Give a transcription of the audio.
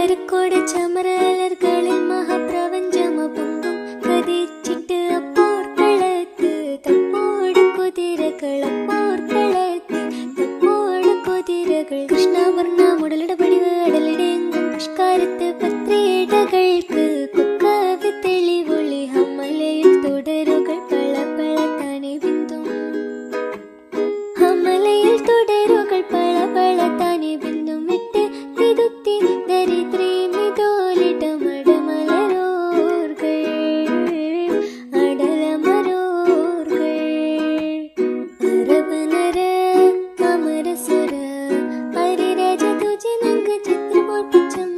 കൊട്ടാരക്കോട് ചമരലർകളിൽ മഹാപ്രപഞ്ചമപൊങ്കും കതിച്ചിട്ട് അപ്പോർക്കളത്ത് തപ്പോട് കുതിരകൾ അപ്പോർക്കളത്ത് തപ്പോട് കുതിരകൾ കൃഷ്ണവർണ്ണ മുടലിട പടിവ് അടലിടെങ്കും പുഷ്കാരത്ത് പത്രിടകൾക്ക് കൊക്കവി തെളിവൊളി ഹമലയിൽ തുടരുകൾ പള പള താനെ ബിന്ദും ഹമലയിൽ തുടരുകൾ പള പള താനെ ബിന്ദും വിട്ട് തിരുത്തി ദരിദ്രീ മിതോലിട മടമലരോർകൾ അടലമരോർകൾ അരബനര അമരസുര ഹരിരാജ തുജനങ്ക ചിത്രമോർപ്പിച്ചം